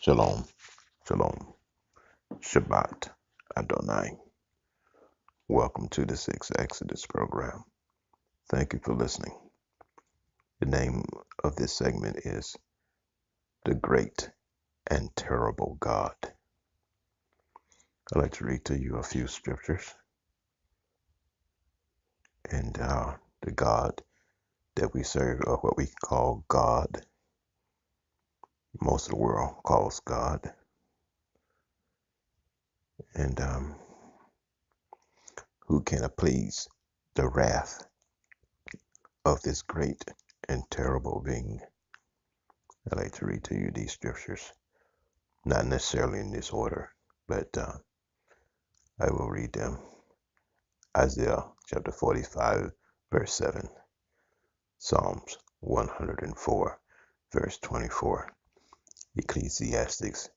Shalom, shalom, Shabbat Adonai. Welcome to the Sixth Exodus program. Thank you for listening. The name of this segment is The Great and Terrible God. I'd like to read to you a few scriptures. And the God that we serve, or what we call God, most of the world calls God. And who can appease the wrath of this great and terrible being? I'd like to read to you these scriptures, not necessarily in this order, but I will read them. Isaiah chapter 45, verse 7. Psalms 104, verse 24. Ecclesiastes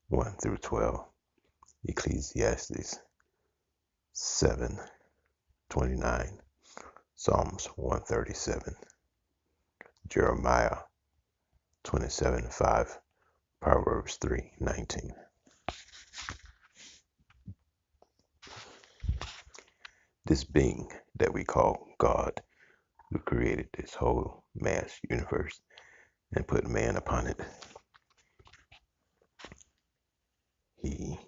1 through 12. Ecclesiastes 7, 29. Psalms 137. Jeremiah 27, 5. Proverbs 3, 19. This being that we call God, who created this whole mass universe and put man upon it, he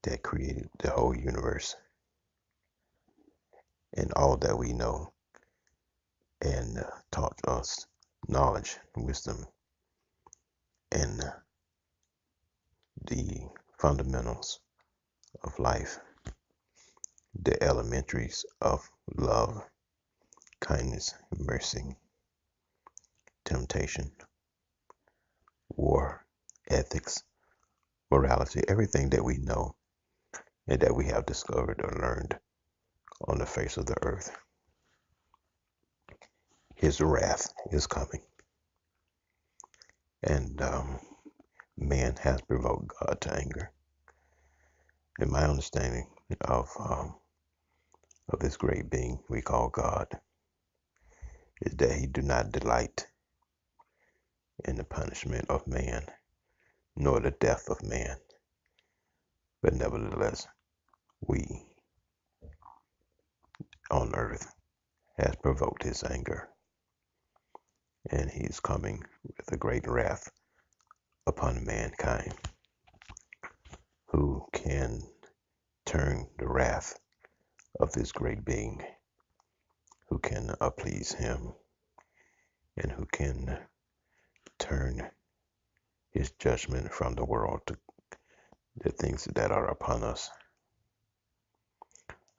that created the whole universe and all that we know, and taught us knowledge, wisdom, and the fundamentals of life, the elementaries of love, kindness, mercy, temptation, war, ethics, morality, everything that we know and that we have discovered or learned on the face of the earth. His wrath is coming. And man has provoked God to anger. And my understanding of this great being we call God is that he do not delight in the punishment of man, nor the death of man. But nevertheless, we on earth has provoked his anger. And he is coming with a great wrath upon mankind. Who can turn the wrath of this great being? Who can please him? And who can turn his judgment from the world to the things that are upon us?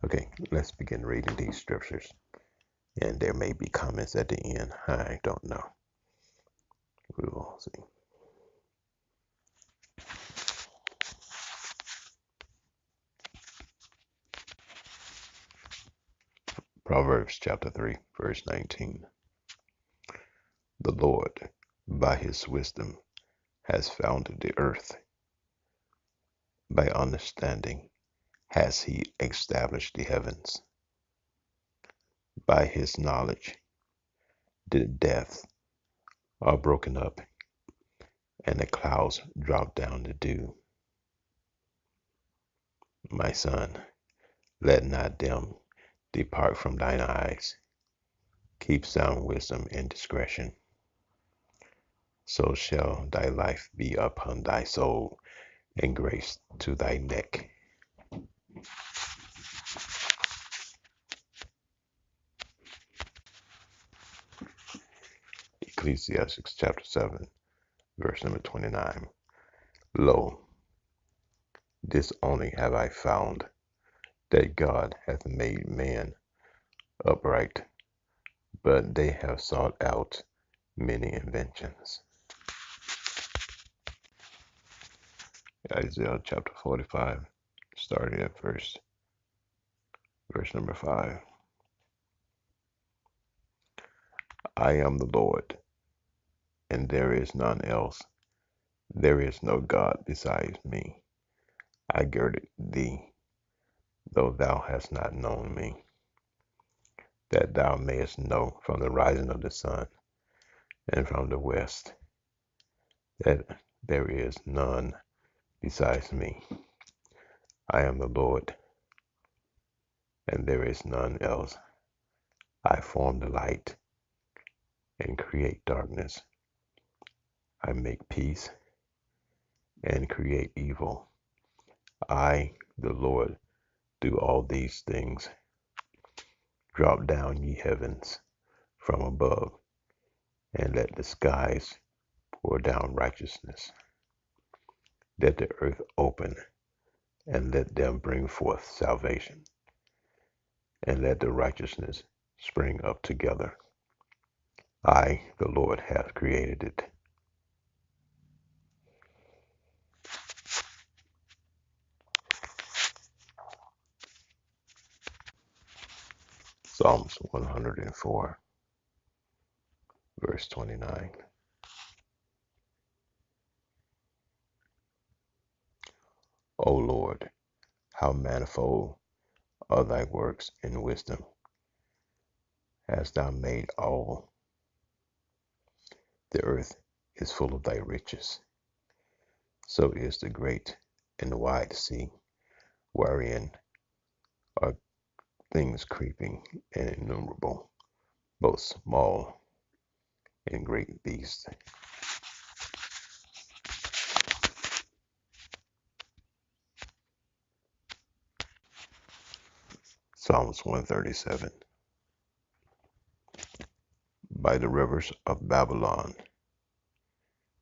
Okay, let's begin reading these scriptures. And there may be comments at the end. I don't know. We will see. Proverbs chapter 3, verse 19. The Lord, by his wisdom, has founded the earth. By understanding has he established the heavens. By his knowledge the depths are broken up, and the clouds drop down the dew. My son, let not them depart from thine eyes. Keep sound wisdom and discretion. So shall thy life be upon thy soul, and grace to thy neck. Ecclesiastes chapter 7, verse number 29. Lo, this only have I found, that God hath made man upright, but they have sought out many inventions. Isaiah chapter 45, starting at verse number 5. I am the Lord, and there is none else. There is no God besides me. I girded thee, though thou hast not known me, that thou mayest know from the rising of the sun and from the west, that there is none besides me. I am the Lord, and there is none else. I form the light and create darkness. I make peace and create evil. I, the Lord, do all these things. Drop down, ye heavens, from above, and let the skies pour down righteousness. Let the earth open, and let them bring forth salvation, and let the righteousness spring up together. I, the Lord, have created it. Psalms 104, verse 29. O Lord, how manifold are thy works in wisdom. Hast thou made all the earth is full of thy riches. So is the great and wide sea, wherein are things creeping and innumerable, both small and great beasts. Psalms 137. By the rivers of Babylon,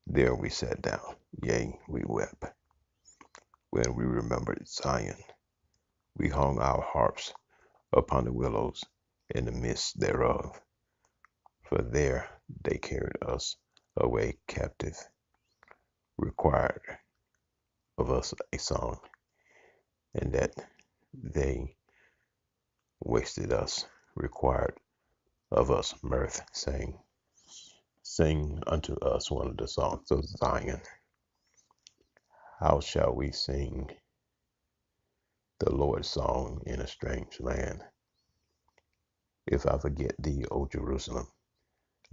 there we sat down, yea, we wept. When we remembered Zion, we hung our harps upon the willows in the midst thereof. For there they carried us away captive, required of us a song, and that they wasted us, required of us mirth, saying, Sing unto us one of the songs of Zion. How shall we sing the Lord's song in a strange land? If I forget thee, O Jerusalem,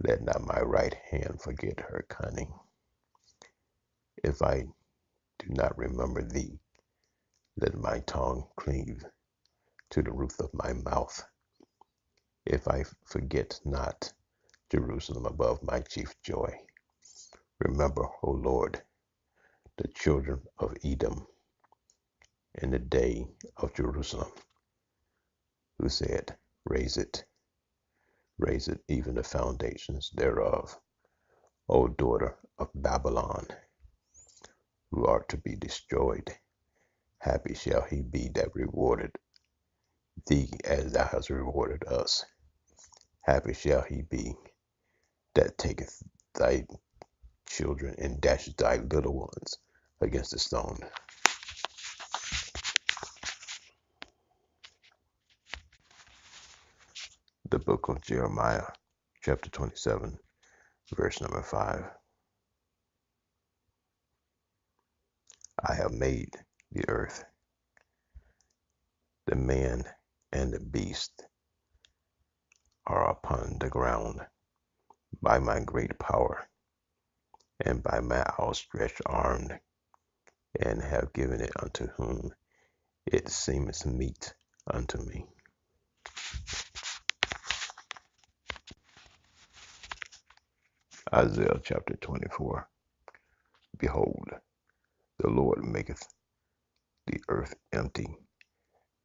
let not my right hand forget her cunning. If I do not remember thee, let my tongue cleave to the roof of my mouth. If I forget not Jerusalem above my chief joy. Remember, O Lord, the children of Edom in the day of Jerusalem, who said, raise it, even the foundations thereof. O daughter of Babylon, who art to be destroyed, happy shall he be that rewarded thee as thou hast rewarded us. Happy shall he be that taketh thy children and dashes thy little ones against the stone. The book of Jeremiah, chapter 27, verse number 5. I have made the earth, the man and the beast are upon the ground by my great power and by my outstretched arm, and have given it unto whom it seemeth meet unto me. Isaiah chapter 24. Behold, the Lord maketh the earth empty,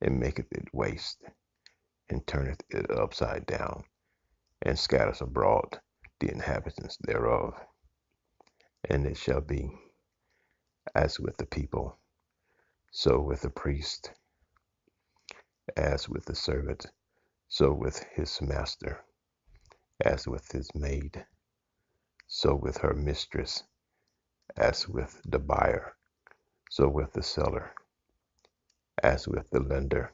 and maketh it waste, and turneth it upside down, and scatters abroad the inhabitants thereof. And it shall be as with the people, so with the priest, as with the servant, so with his master, as with his maid, so with her mistress, as with the buyer, so with the seller, as with the lender,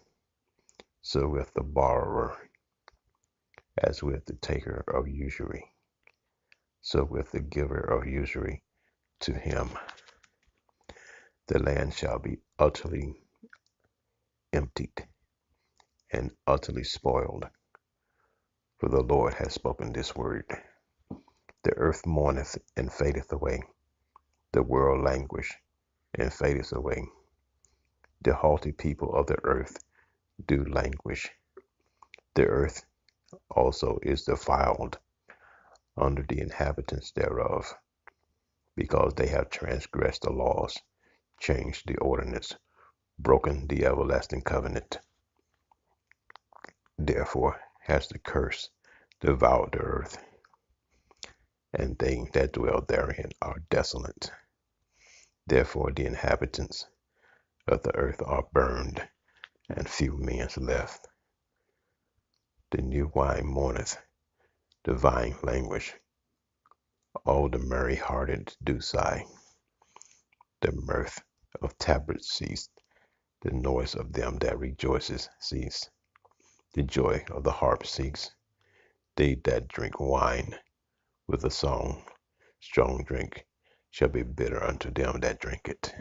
so with the borrower, as with the taker of usury, so with the giver of usury to him. The land shall be utterly emptied and utterly spoiled, for the Lord has spoken this word. The earth mourneth and fadeth away, The world languish and fadeth away. The haughty people of the earth do languish. The earth also is defiled under the inhabitants thereof, because they have transgressed the laws, changed the ordinance, broken the everlasting covenant. Therefore has the curse devoured the earth, and they that dwell therein are desolate. Therefore the inhabitants of the earth are burned, and few men left. The new wine mourneth, the vine languish, all the merry-hearted do sigh. The mirth of tabrets ceased, the noise of them that rejoices ceased. The joy of the harp ceased. They that drink wine with a song, strong drink, shall be bitter unto them that drink it.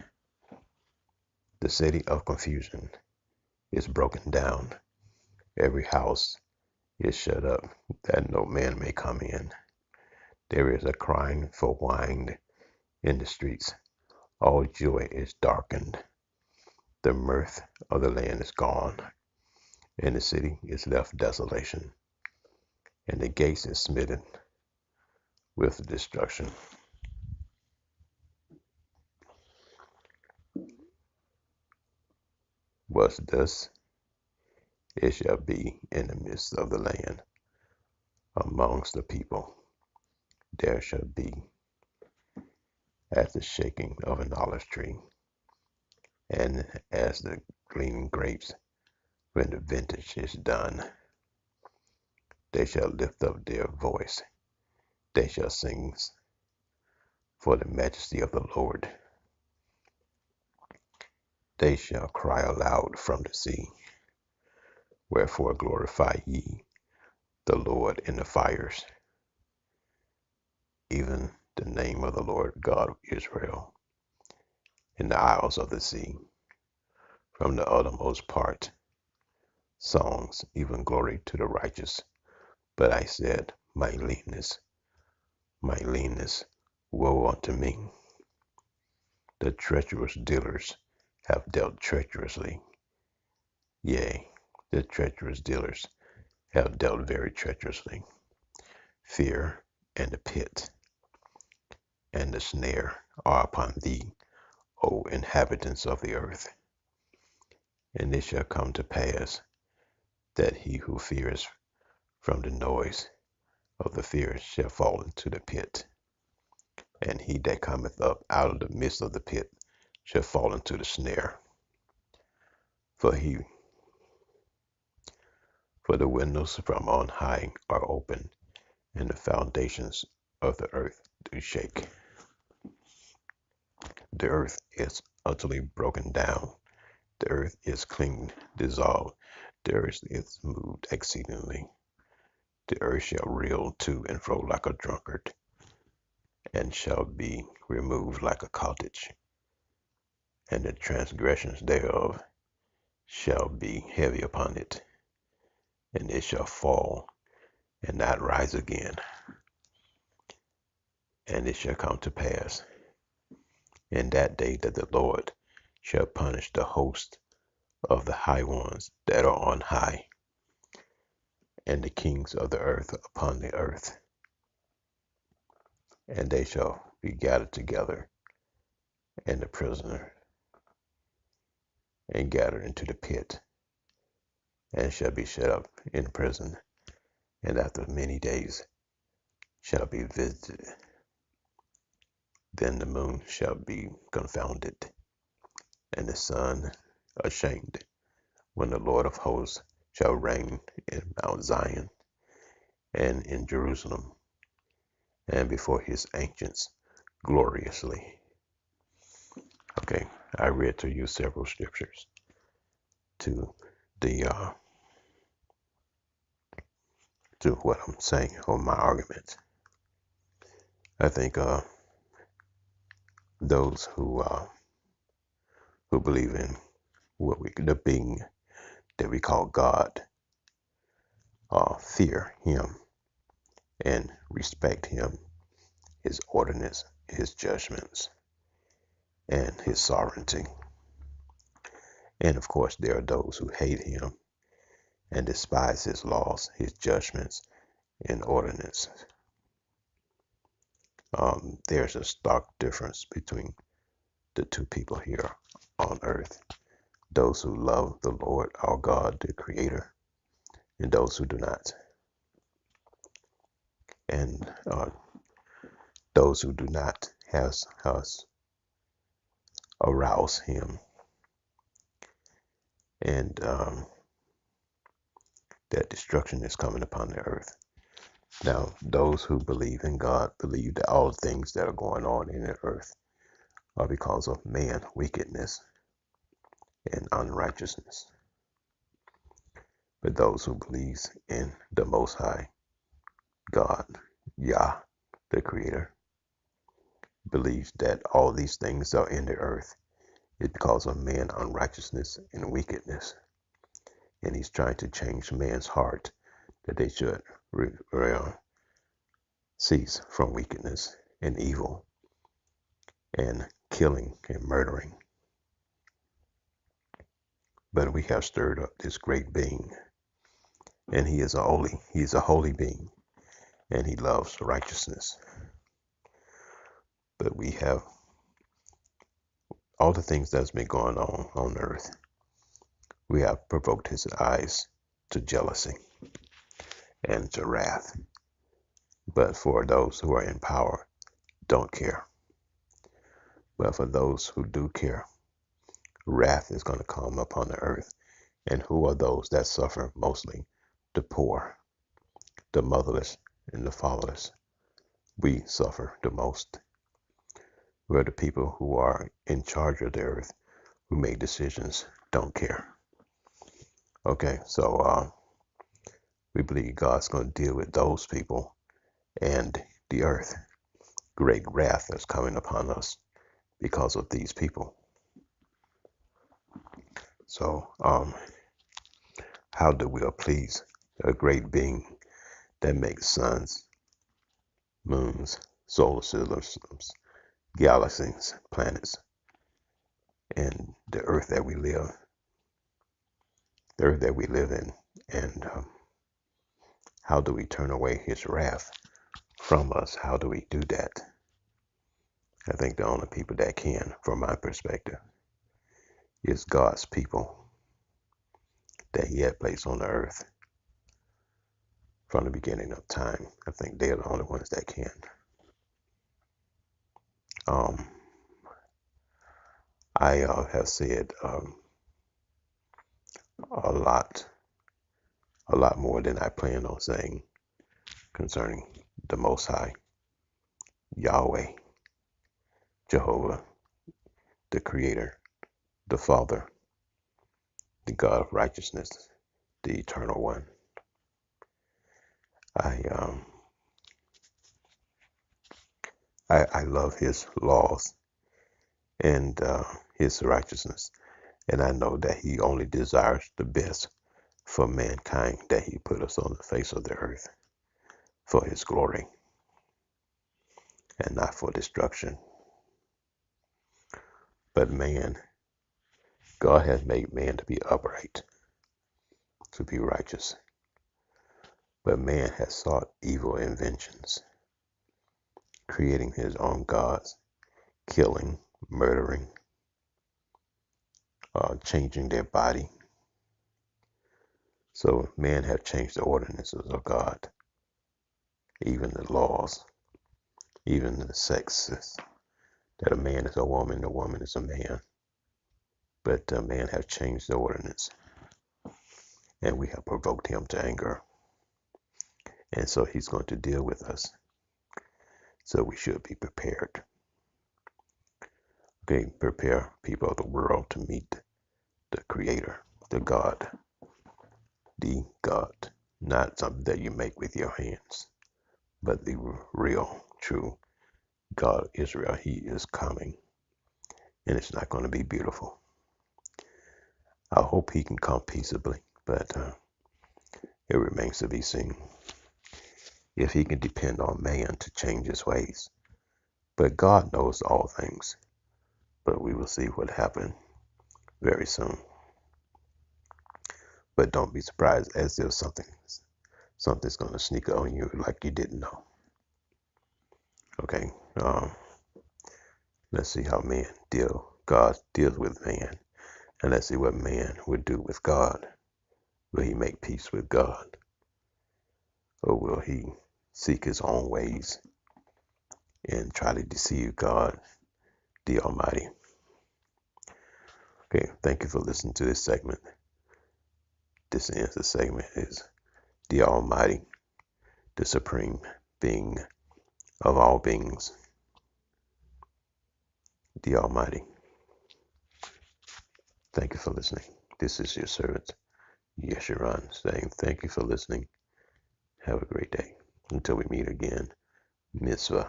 The city of confusion is broken down. Every house is shut up, that no man may come in. There is a crying for wine in the streets. All joy is darkened. The mirth of the land is gone, and the city is left desolation, and the gates is smitten with destruction. Was thus it shall be in the midst of the land, amongst the people. There shall be as the shaking of an olive tree, and as the gleaning grapes when the vintage is done. They shall lift up their voice. They shall sing for the majesty of the Lord. They shall cry aloud from the sea. Wherefore glorify ye the Lord in the fires, even the name of the Lord God of Israel, in the isles of the sea, from the uttermost part. Songs, even glory to the righteous. But I said, my leanness, woe unto me. The treacherous dealers have dealt treacherously. Yea, the treacherous dealers have dealt very treacherously. Fear and the pit and the snare are upon thee, O inhabitants of the earth. And it shall come to pass that he who fears from the noise of the fear shall fall into the pit, and he that cometh up out of the midst of the pit shall fall into the snare. For the windows from on high are open, and the foundations of the earth do shake. The earth is utterly broken down. The earth is clean, dissolved. The earth is moved exceedingly. The earth shall reel to and fro like a drunkard, and shall be removed like a cottage. And the transgressions thereof shall be heavy upon it, and it shall fall and not rise again. And it shall come to pass in that day that the Lord shall punish the host of the high ones that are on high, and the kings of the earth upon the earth. And they shall be gathered together, and the prisoner, and gathered into the pit, and shall be shut up in prison, and after many days shall be visited. Then the moon shall be confounded, and the sun ashamed, when the Lord of hosts shall reign in Mount Zion and in Jerusalem, and before his ancients gloriously. Okay, I read to you several scriptures to the to what I'm saying on my argument. I think those who believe in the being that we call God fear him and respect him, his ordinance, his judgments, and his sovereignty. And of course, there are those who hate him and despise his laws, his judgments, and ordinances. There's a stark difference between the two people here on earth. Those who love the Lord, our God, the Creator, and those who do not. And those who do not has aroused him. And that destruction is coming upon the earth. Now, those who believe in God believe that all things that are going on in the earth are because of man, wickedness, and unrighteousness. But those who believe in the Most High God, Yah, the Creator, believes that all these things are in the earth is because of man's unrighteousness and wickedness. And he's trying to change man's heart that they should cease from wickedness and evil and killing and murdering. But we have stirred up this great being, and he's a holy being, and he loves righteousness. But we have all the things that's been going on earth. We have provoked his eyes to jealousy and to wrath. But for those who are in power, don't care. But for those who do care, wrath is going to come upon the earth. And who are those that suffer mostly? The poor, the motherless, and the fatherless. We suffer the most. We're the people who are in charge of the earth, who make decisions, don't care. Okay, so we believe God's going to deal with those people and the earth. Great wrath is coming upon us because of these people. So, how do we please a great being that makes suns, moons, solar systems, galaxies, planets, and the earth that we live in? And how do we turn away his wrath from us? How do we do that? I think the only people that can, from my perspective, is God's people that he had placed on the earth from the beginning of time. I think they're the only ones that can. I have said a lot more than I plan on saying concerning the Most High, Yahweh, Jehovah, the Creator, the Father, the God of righteousness, the Eternal One. I love his laws and his righteousness, and I know that he only desires the best for mankind, that he put us on the face of the earth for his glory and not for destruction. But man, God has made man to be upright, to be righteous. But man has sought evil inventions, creating his own gods, killing, murdering, changing their body. So man have changed the ordinances of God, even the laws, even the sexes, that a man is a woman is a man. But man have changed the ordinance, and we have provoked him to anger. And so he's going to deal with us. So we should be prepared. Okay, prepare people of the world to meet the Creator, the God, not something that you make with your hands, but the real, true God of Israel. He is coming, and it's not going to be beautiful. I hope he can come peaceably, but it remains to be seen if he can depend on man to change his ways. But God knows all things. but we will see what happened very soon. But don't be surprised as if something's going to sneak on you like you didn't know. Okay, let's see how God deals with man, and let's see what man would do with God. Will he make peace with God, or will he seek his own ways and try to deceive God, the Almighty? Okay, thank you for listening to this segment. This ends the segment is the Almighty, the Supreme Being of all beings, the Almighty. Thank you for listening. This is your servant, Yeshurun, saying thank you for listening. Have a great day. Until we meet again, Mitzvah.